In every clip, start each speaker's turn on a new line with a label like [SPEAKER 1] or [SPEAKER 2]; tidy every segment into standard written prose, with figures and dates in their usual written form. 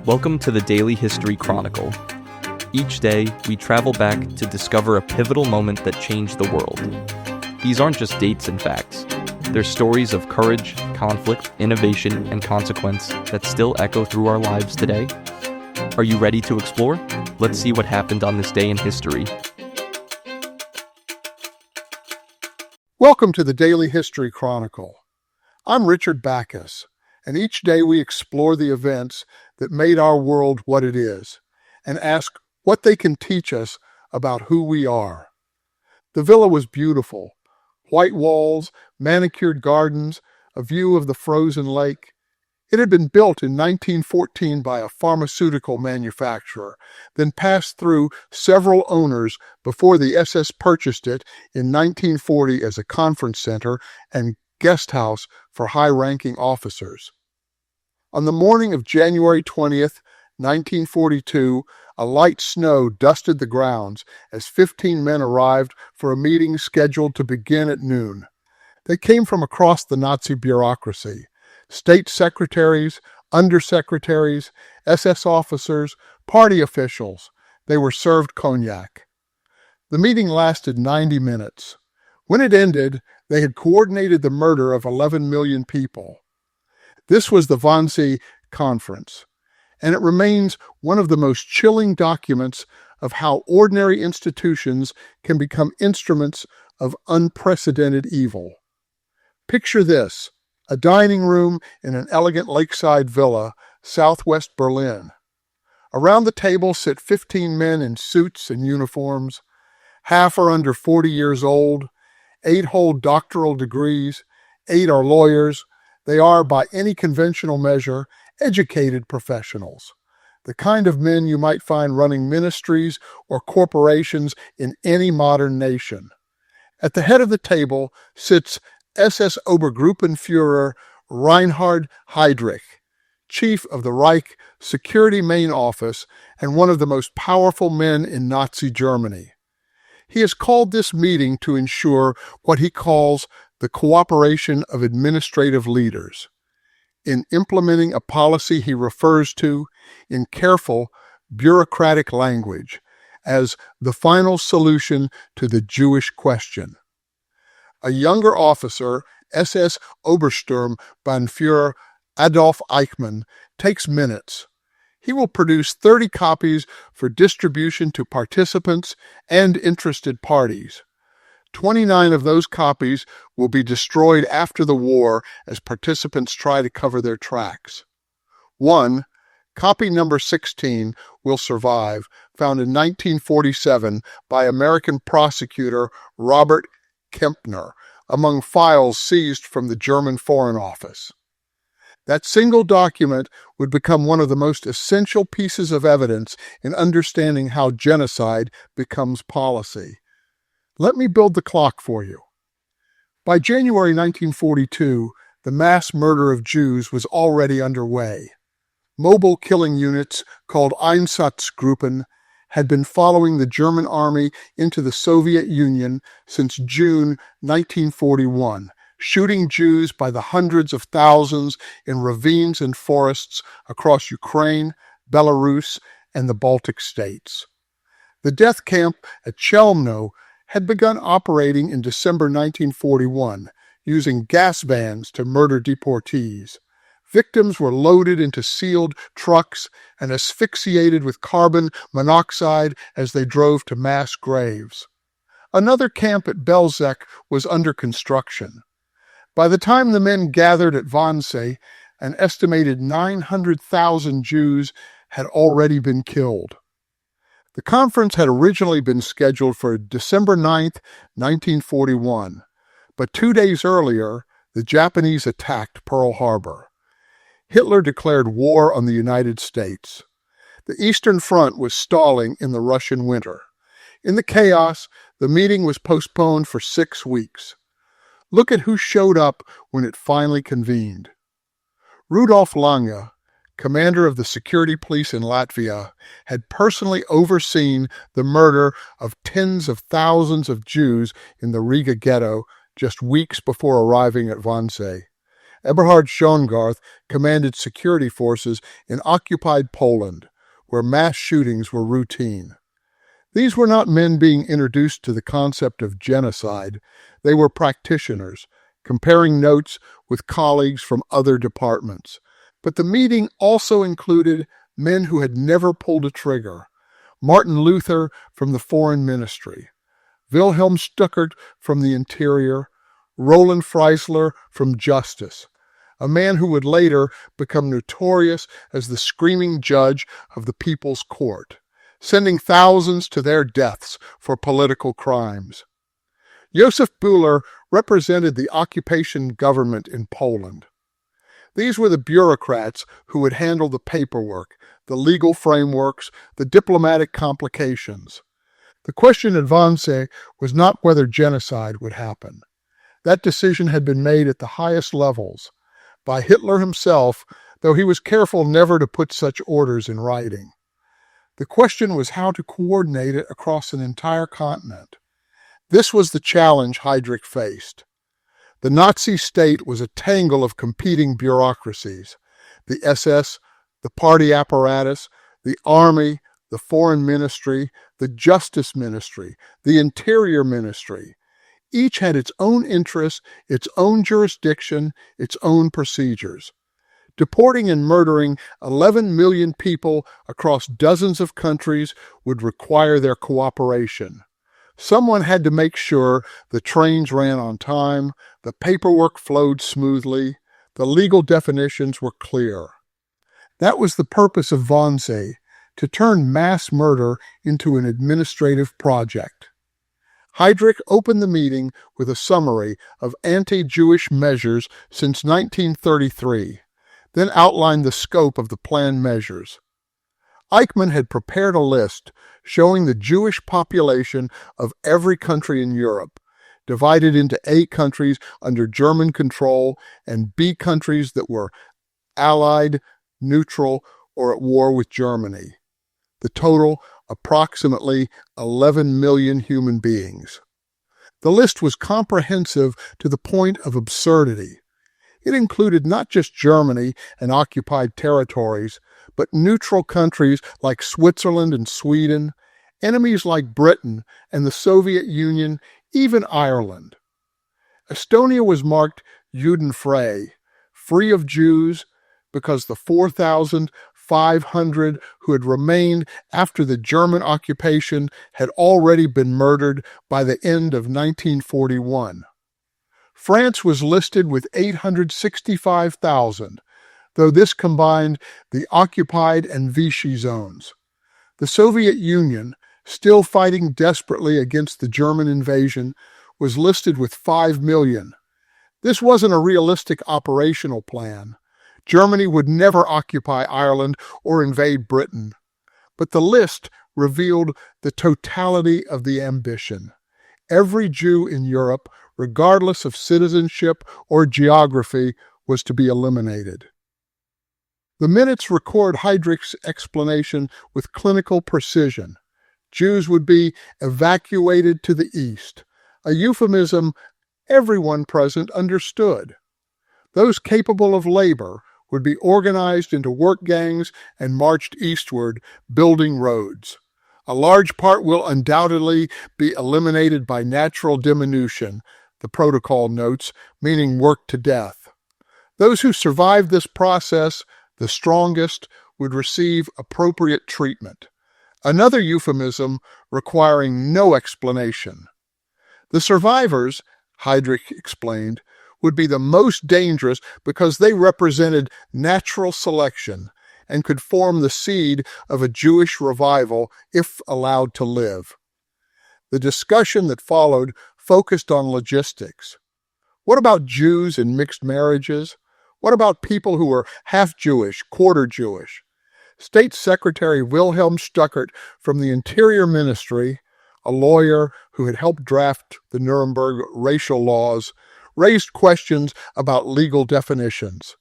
[SPEAKER 1] Welcome to the Daily History Chronicle. Each day, we travel back to discover a pivotal moment that changed the world. These aren't just dates and facts. They're stories of courage, conflict, innovation, and consequence that still echo through our lives today. Are you ready to explore? Let's see what happened on this day in history.
[SPEAKER 2] Welcome to the Daily History Chronicle. I'm Richard Backus, and each day we explore the events that made our world what it is, and ask what they can teach us about who we are. The villa was beautiful. White walls, manicured gardens, a view of the frozen lake. It had been built in 1914 by a pharmaceutical manufacturer, then passed through several owners before the SS purchased it in 1940 as a conference center and guest house for high-ranking officers. On the morning of January 20th, 1942, a light snow dusted the grounds as 15 men arrived for a meeting scheduled to begin at noon. They came from across the Nazi bureaucracy: state secretaries, undersecretaries, SS officers, party officials. They were served cognac. The meeting lasted 90 minutes. When it ended, they had coordinated the murder of 11 million people. This was the Wannsee Conference, and it remains one of the most chilling documents of how ordinary institutions can become instruments of unprecedented evil. Picture this: a dining room in an elegant lakeside villa, southwest Berlin. Around the table sit 15 men in suits and uniforms. Half are under 40 years old. 8 hold doctoral degrees. 8 are lawyers. They are, by any conventional measure, educated professionals, the kind of men you might find running ministries or corporations in any modern nation. At the head of the table sits SS Obergruppenführer Reinhard Heydrich, chief of the Reich Security Main Office and one of the most powerful men in Nazi Germany. He has called this meeting to ensure what he calls the cooperation of administrative leaders, in implementing a policy he refers to, in careful, bureaucratic language, as the final solution to the Jewish question. A younger officer, SS Obersturmbannführer Adolf Eichmann, takes minutes. He will produce 30 copies for distribution to participants and interested parties. 29 of those copies will be destroyed after the war as participants try to cover their tracks. One, copy number 16, will survive, found in 1947 by American prosecutor Robert Kempner among files seized from the German Foreign Office. That single document would become one of the most essential pieces of evidence in understanding how genocide becomes policy. Let me build the clock for you. By January 1942, the mass murder of Jews was already underway. Mobile killing units called Einsatzgruppen had been following the German army into the Soviet Union since June 1941, shooting Jews by the hundreds of thousands in ravines and forests across Ukraine, Belarus, and the Baltic states. The death camp at Chelmno had begun operating in December 1941, using gas vans to murder deportees. Victims were loaded into sealed trucks and asphyxiated with carbon monoxide as they drove to mass graves. Another camp at Belzec was under construction. By the time the men gathered at Wannsee, an estimated 900,000 Jews had already been killed. The conference had originally been scheduled for December 9, 1941, but 2 days earlier, the Japanese attacked Pearl Harbor. Hitler declared war on the United States. The Eastern Front was stalling in the Russian winter. In the chaos, the meeting was postponed for 6 weeks. Look at who showed up when it finally convened. Rudolf Lange, commander of the security police in Latvia, had personally overseen the murder of tens of thousands of Jews in the Riga ghetto just weeks before arriving at Wannsee. Eberhard Schongarth commanded security forces in occupied Poland, where mass shootings were routine. These were not men being introduced to the concept of genocide. They were practitioners, comparing notes with colleagues from other departments. But the meeting also included men who had never pulled a trigger. Martin Luther from the Foreign Ministry, Wilhelm Stuckert from the Interior, Roland Freisler from Justice, a man who would later become notorious as the screaming judge of the People's Court, sending thousands to their deaths for political crimes. Josef Buhler represented the occupation government in Poland. These were the bureaucrats who would handle the paperwork, the legal frameworks, the diplomatic complications. The question at Wannsee was not whether genocide would happen. That decision had been made at the highest levels, by Hitler himself, though he was careful never to put such orders in writing. The question was how to coordinate it across an entire continent. This was the challenge Heydrich faced. The Nazi state was a tangle of competing bureaucracies: the SS, the party apparatus, the army, the foreign ministry, the justice ministry, the interior ministry. Each had its own interests, its own jurisdiction, its own procedures. Deporting and murdering 11 million people across dozens of countries would require their cooperation. Someone had to make sure the trains ran on time, the paperwork flowed smoothly, the legal definitions were clear. That was the purpose of Wannsee, to turn mass murder into an administrative project. Heydrich opened the meeting with a summary of anti-Jewish measures since 1933, then outlined the scope of the planned measures. Eichmann had prepared a list showing the Jewish population of every country in Europe, divided into A countries under German control and B countries that were allied, neutral, or at war with Germany. The total, approximately 11 million human beings. The list was comprehensive to the point of absurdity. It included not just Germany and occupied territories, but neutral countries like Switzerland and Sweden, enemies like Britain and the Soviet Union, even Ireland. Estonia was marked Judenfrei, free of Jews, because the 4,500 who had remained after the German occupation had already been murdered by the end of 1941. France was listed with 865,000, though this combined the occupied and Vichy zones. The Soviet Union, still fighting desperately against the German invasion, was listed with 5 million. This wasn't a realistic operational plan. Germany would never occupy Ireland or invade Britain. But the list revealed the totality of the ambition. Every Jew in Europe, regardless of citizenship or geography, was to be eliminated. The minutes record Heydrich's explanation with clinical precision. Jews would be evacuated to the east, a euphemism everyone present understood. Those capable of labor would be organized into work gangs and marched eastward, building roads. A large part will undoubtedly be eliminated by natural diminution, the protocol notes, meaning worked to death. Those who survived this process, the strongest, would receive appropriate treatment. Another euphemism requiring no explanation. The survivors, Heydrich explained, would be the most dangerous because they represented natural selection and could form the seed of a Jewish revival if allowed to live. The discussion that followed focused on logistics. What about Jews in mixed marriages? What about people who were half Jewish, quarter Jewish? State Secretary Wilhelm Stuckert from the Interior Ministry, a lawyer who had helped draft the Nuremberg racial laws, raised questions about legal definitions.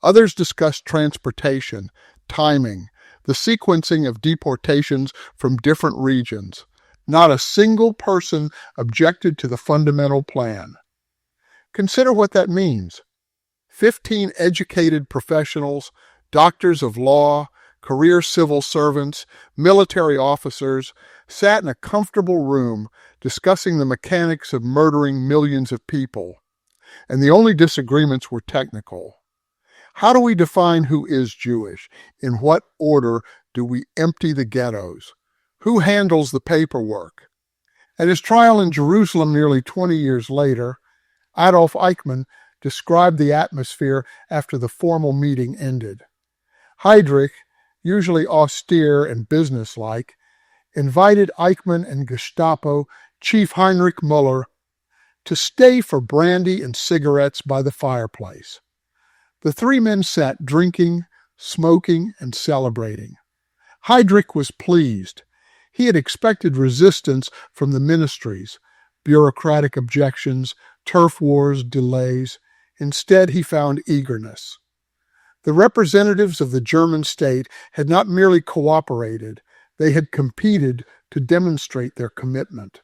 [SPEAKER 2] Others discussed transportation, timing, the sequencing of deportations from different regions. Not a single person objected to the fundamental plan. Consider what that means. 15 educated professionals, doctors of law, career civil servants, military officers, sat in a comfortable room discussing the mechanics of murdering millions of people. And the only disagreements were technical. How do we define who is Jewish? In what order do we empty the ghettos? Who handles the paperwork? At his trial in Jerusalem nearly 20 years later, Adolf Eichmann described the atmosphere after the formal meeting ended. Heydrich, usually austere and businesslike, invited Eichmann and Gestapo Chief Heinrich Müller to stay for brandy and cigarettes by the fireplace. The three men sat drinking, smoking, and celebrating. Heydrich was pleased. He had expected resistance from the ministries, bureaucratic objections, turf wars, delays. Instead, he found eagerness. The representatives of the German state had not merely cooperated, they had competed to demonstrate their commitment.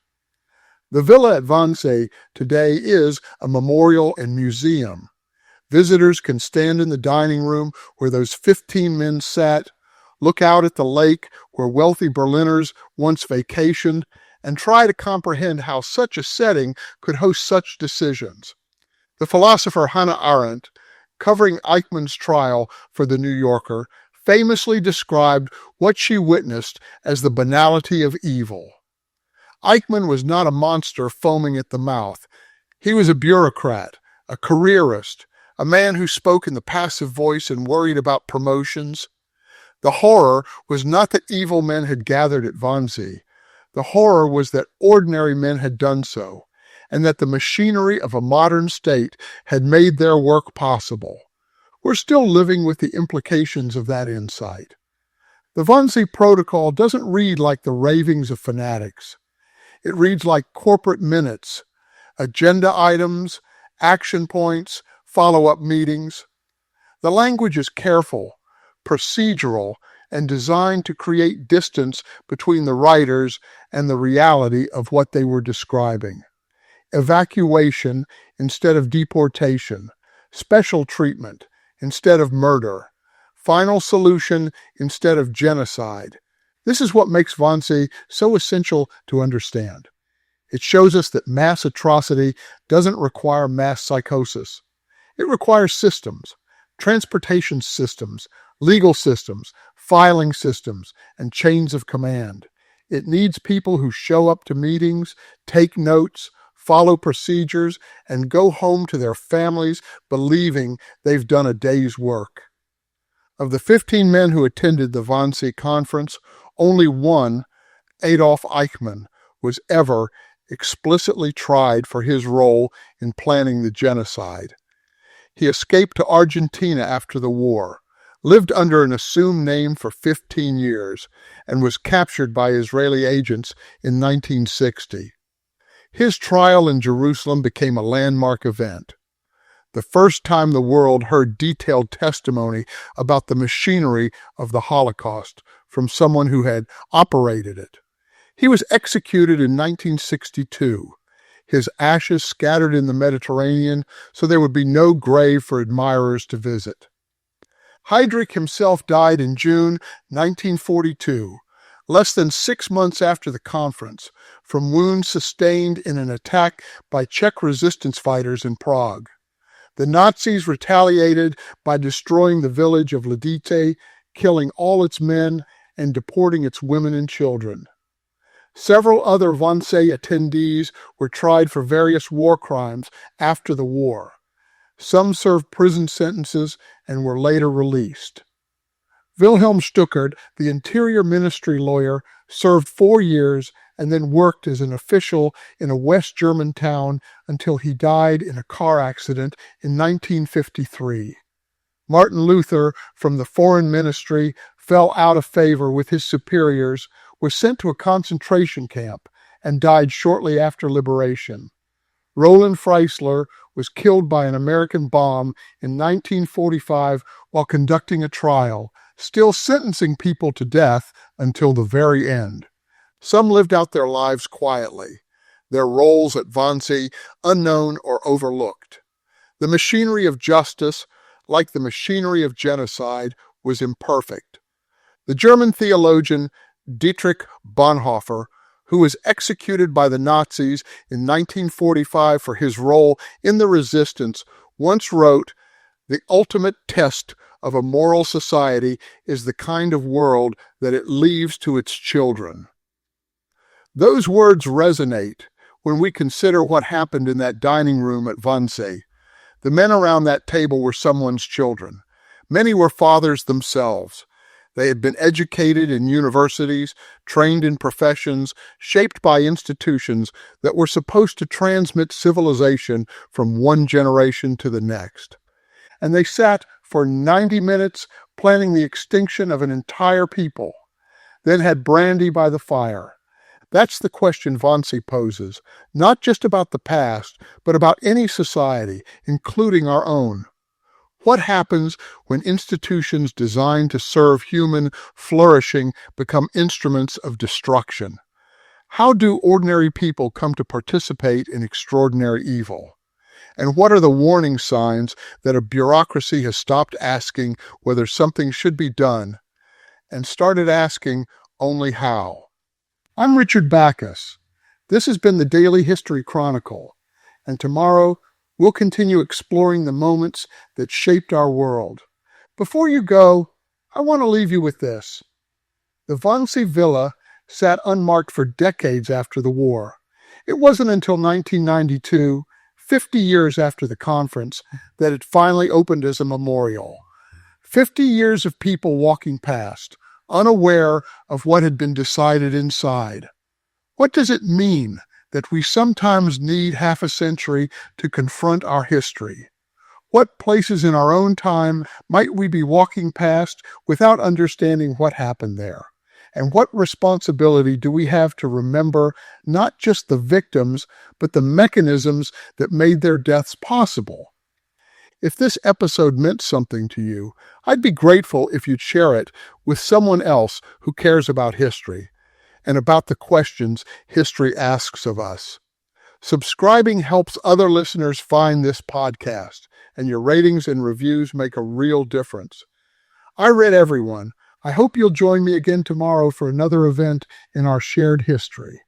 [SPEAKER 2] The villa at Wannsee today is a memorial and museum. Visitors can stand in the dining room where those 15 men sat, look out at the lake where wealthy Berliners once vacationed, and try to comprehend how such a setting could host such decisions. The philosopher Hannah Arendt, covering Eichmann's trial for The New Yorker, famously described what she witnessed as the banality of evil. Eichmann was not a monster foaming at the mouth. He was a bureaucrat, a careerist, a man who spoke in the passive voice and worried about promotions. The horror was not that evil men had gathered at Wannsee. The horror was that ordinary men had done so, and that the machinery of a modern state had made their work possible. We're still living with the implications of that insight. The Wannsee Protocol doesn't read like the ravings of fanatics. It reads like corporate minutes, agenda items, action points, follow-up meetings. The language is careful, procedural, and designed to create distance between the writers and the reality of what they were describing. Evacuation instead of deportation, special treatment instead of murder, final solution instead of genocide. This is what makes Wannsee so essential to understand. It shows us that mass atrocity doesn't require mass psychosis. It requires systems, transportation systems, legal systems, filing systems, and chains of command. It needs people who show up to meetings, take notes, follow procedures, and go home to their families believing they've done a day's work. Of the 15 men who attended the Wannsee Conference, only one, Adolf Eichmann, was ever explicitly tried for his role in planning the genocide. He escaped to Argentina after the war, lived under an assumed name for 15 years, and was captured by Israeli agents in 1960. His trial in Jerusalem became a landmark event. The first time the world heard detailed testimony about the machinery of the Holocaust from someone who had operated it. He was executed in 1962, his ashes scattered in the Mediterranean so there would be no grave for admirers to visit. Heydrich himself died in June 1942, less than 6 months after the conference, from wounds sustained in an attack by Czech resistance fighters in Prague. The Nazis retaliated by destroying the village of Lidice, killing all its men, and deporting its women and children. Several other Wannsee attendees were tried for various war crimes after the war. Some served prison sentences and were later released. Wilhelm Stuckert, the Interior Ministry lawyer, served 4 years and then worked as an official in a West German town until he died in a car accident in 1953. Martin Luther, from the Foreign Ministry, fell out of favor with his superiors, was sent to a concentration camp, and died shortly after liberation. Roland Freisler was killed by an American bomb in 1945 while conducting a trial, still sentencing people to death until the very end. Some lived out their lives quietly, their roles at Wannsee unknown or overlooked. The machinery of justice, like the machinery of genocide, was imperfect. The German theologian Dietrich Bonhoeffer, who was executed by the Nazis in 1945 for his role in the resistance, once wrote, "The ultimate test of a moral society is the kind of world that it leaves to its children." Those words resonate when we consider what happened in that dining room at Wannsee. The men around that table were someone's children. Many were fathers themselves. They had been educated in universities, trained in professions, shaped by institutions that were supposed to transmit civilization from one generation to the next. And they sat for 90 minutes planning the extinction of an entire people, then had brandy by the fire. That's the question Wannsee poses, not just about the past, but about any society, including our own. What happens when institutions designed to serve human flourishing become instruments of destruction? How do ordinary people come to participate in extraordinary evil? And what are the warning signs that a bureaucracy has stopped asking whether something should be done and started asking only how? I'm Richard Backus. This has been the Daily History Chronicle, and tomorrow we'll continue exploring the moments that shaped our world. Before you go, I want to leave you with this. The Wannsee Villa sat unmarked for decades after the war. It wasn't until 1992, 50 years after the conference, that it finally opened as a memorial. 50 years of people walking past, unaware of what had been decided inside. What does it mean that we sometimes need half a century to confront our history? What places in our own time might we be walking past without understanding what happened there? And what responsibility do we have to remember not just the victims, but the mechanisms that made their deaths possible? If this episode meant something to you, I'd be grateful if you'd share it with someone else who cares about history and about the questions history asks of us. Subscribing helps other listeners find this podcast, and your ratings and reviews make a real difference. I read everyone. I hope you'll join me again tomorrow for another event in our shared history.